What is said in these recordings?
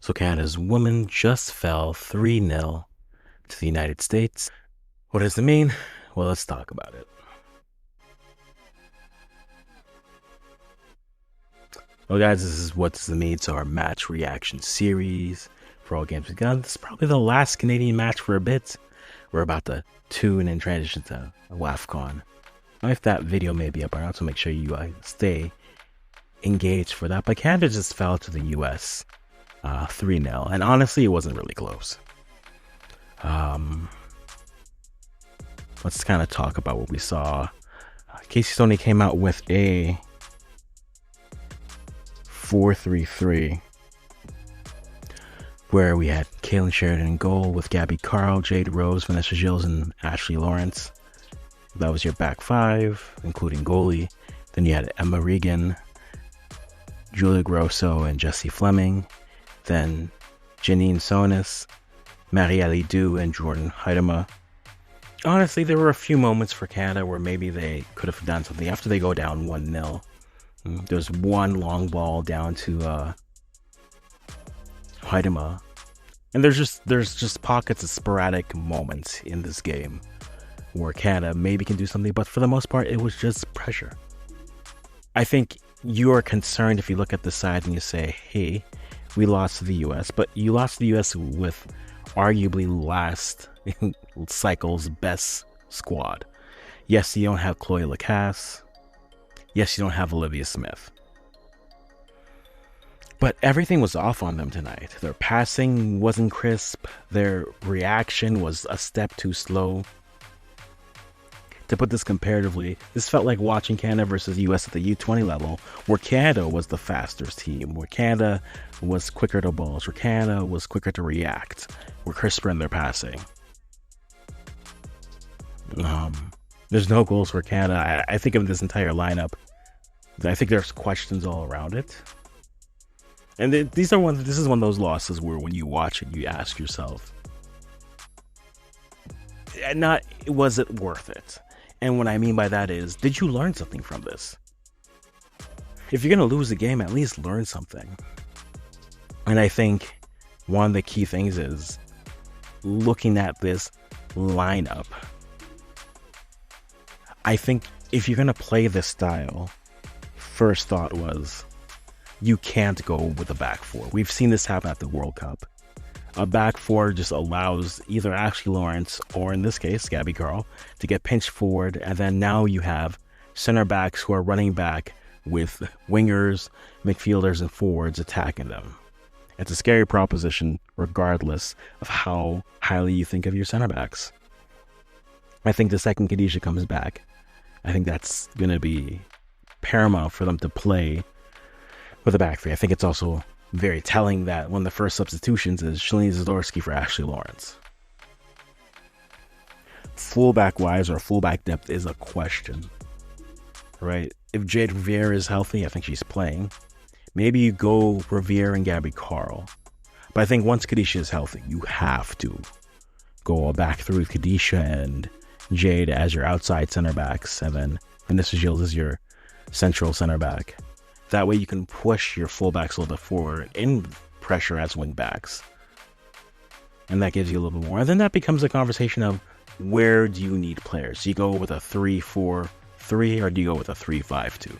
So Canada's women just fell 3-0 to the United States. What does it mean? Well, let's talk about it. Well, guys, this is What Does It Mean? It's our match reaction series for all games we got. This is probably the last Canadian match for a bit. We're about to tune and transition to WAFCON. If that video may be up or not, so make sure you stay engaged for that. But Canada just fell to the US 3-0, and honestly, it wasn't really close. Let's kind of talk about what we saw. Casey Stoney came out with a 4-3-3, where we had Kaylin Sheridan in goal with Gabby Carl, Jade Rose, Vanessa Gilles, and Ashley Lawrence. That was your back five, including goalie. Then you had Emma Regan, Julia Grosso, and Jessie Fleming. Then Janine Sonis, Marie-Alie Due, and Jordan Huitema. Honestly, there were a few moments for Canada where maybe they could have done something after they go down 1-0. There's one long ball down to Huitema. And there's just pockets of sporadic moments in this game where Canada maybe can do something, but for the most part, it was just pressure. I think you are concerned if you look at the side and you say, hey, we lost to the US, but you lost to the US with arguably last cycle's best squad. Yes, you don't have Chloe Lacasse. Yes, you don't have Olivia Smith. But everything was off on them tonight. Their passing wasn't crisp. Their reaction was a step too slow. To put this comparatively, this felt like watching Canada versus US at the U20 level, where Canada was the faster team, where Canada was quicker to balls, where Canada was quicker to react, were crisper in their passing. There's no goals for Canada. I think of this entire lineup, I think there's questions all around it. And this is one of those losses where when you watch it, you ask yourself, was it worth it? And what I mean by that is, did you learn something from this? If you're going to lose a game, at least learn something. And I think one of the key things is looking at this lineup. I think if you're going to play this style, first thought was, you can't go with a back four. We've seen this happen at the World Cup. A back four just allows either Ashley Lawrence or, in this case, Gabby Carl, to get pinched forward, and then now you have center backs who are running back with wingers, midfielders, and forwards attacking them. It's a scary proposition regardless of how highly you think of your center backs. I think the second Khadija comes back, I think that's going to be paramount for them to play with a back three. I think it's also very telling that one of the first substitutions is Shalini Zadorsky for Ashley Lawrence. Fullback wise or fullback depth is a question, right? If Jade Riviere is healthy, I think she's playing. Maybe you go Riviere and Gabby Carl. But I think once Khadija is healthy, you have to go back through Khadija and Jade as your outside center backs, and then Vanessa Gilles as your central center back. That way you can push your fullbacks a little bit forward in pressure as wing backs. And that gives you a little bit more. And then that becomes a conversation of, where do you need players? Do you go with a 3-4-3 or do you go with a 3-5-2?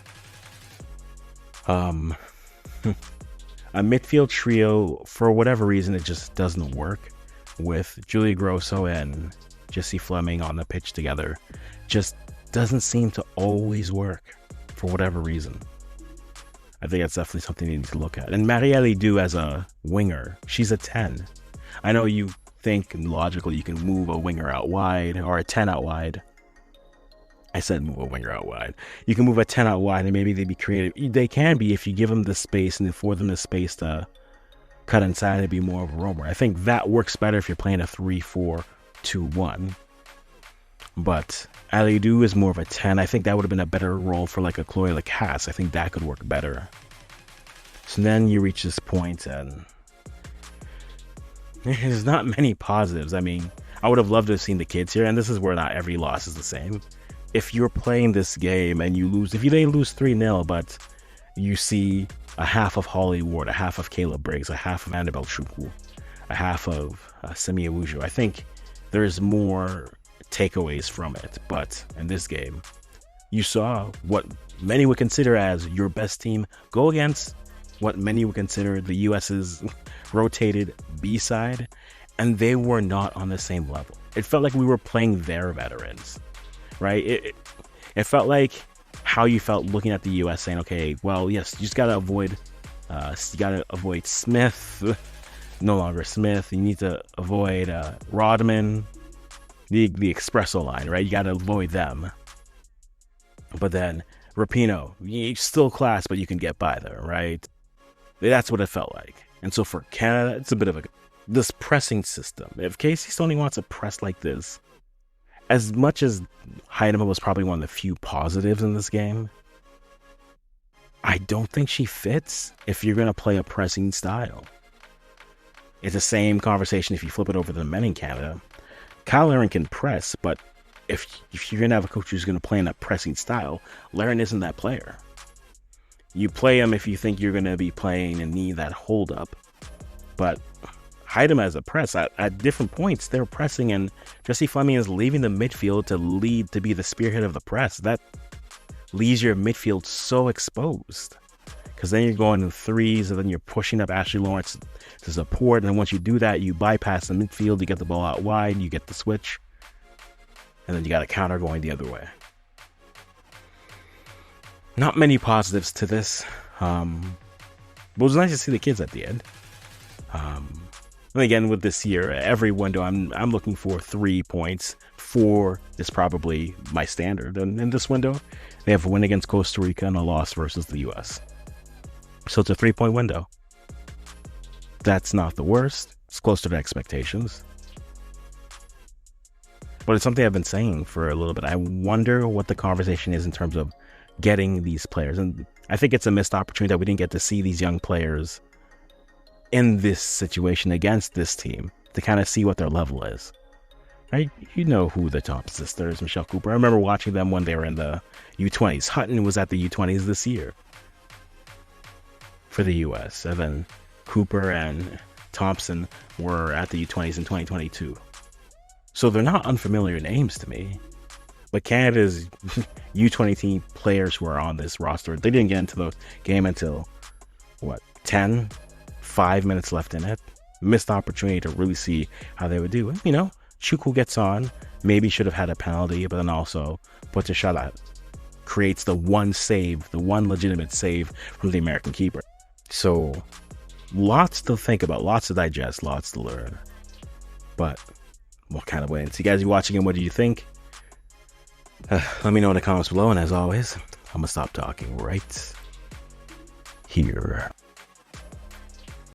A midfield trio, for whatever reason, it just doesn't work with Julia Grosso and Jessie Fleming on the pitch together. Just doesn't seem to always work for whatever reason. I think that's definitely something you need to look at. And Marie-Alie Due as a winger, she's a 10. I know you think logically you can move a winger out wide or a 10 out wide. I said move a winger out wide. You can move a 10 out wide and maybe they'd be creative. They can be if you give them the space and afford them the space to cut inside and be more of a roamer. I think that works better if you're playing a 3-4-2-1. But Ali Due is more of a 10. I think that would have been a better role for like a Chloe Lacasse. I think that could work better. So then you reach this point and there's not many positives. I mean, I would have loved to have seen the kids here, and this is where not every loss is the same. If you're playing this game and you lose, if you didn't lose 3-0, but You see a half of Holly Ward, a half of Caleb Briggs, a half of Annabelle Chukwu, a half of Semi Awuju. I think there's more takeaways from it, but in this game, you saw what many would consider as your best team go against what many would consider the US's rotated B side, and they were not on the same level. It felt like we were playing their veterans, right? It felt like how you felt looking at the US saying, okay, well, yes, you just gotta avoid Smith, no longer Smith. You need to avoid Rodman, the espresso line, right? You gotta avoid them. But then Rapinoe, still class, but you can get by there, right? That's what it felt like. And so for Canada, it's a bit of this pressing system. If Casey Stoney wants to press like this, as much as Heidema was probably one of the few positives in this game, I don't think she fits if you're going to play a pressing style. It's the same conversation if you flip it over to the men in Canada. Kyle Larin can press, but if you're going to have a coach who's going to play in a pressing style, Larin isn't that player. You play him if you think you're going to be playing and need that hold up. But Heidema as a press, at different points, they're pressing, and Jessie Fleming is leaving the midfield to be the spearhead of the press. That leaves your midfield so exposed. Because then you're going in threes, and then you're pushing up Ashley Lawrence to support. And then once you do that, you bypass the midfield, you get the ball out wide, you get the switch. And then you got a counter going the other way. Not many positives to this. But it was nice to see the kids at the end. And again, with this year, every window, I'm looking for 3 points. 4 is probably my standard. And in this window, they have a win against Costa Rica and a loss versus the US. So it's a 3-point window. That's not the worst. It's closer to expectations. But it's something I've been saying for a little bit. I wonder what the conversation is in terms of getting these players. And I think it's a missed opportunity that we didn't get to see these young players in this situation against this team to kind of see what their level is. Right? You know who the top sister is, Michelle Cooper. I remember watching them when they were in the U20s. Hutton was at the U20s this year for the US. And then Cooper and Thompson were at the U20s in 2022. So they're not unfamiliar names to me. But Canada's U20 team players who are on this roster, they didn't get into the game until, 5 minutes left in it. Missed opportunity to really see how they would do. You know, Chukwu gets on, maybe should have had a penalty, but then also puts a shot at. Creates the one save, the one legitimate save from the American keeper. So, lots to think about, lots to digest, lots to learn. But what kind of wins? You guys are watching and what do you think? Let me know in the comments below, and as always, I'm gonna stop talking right here.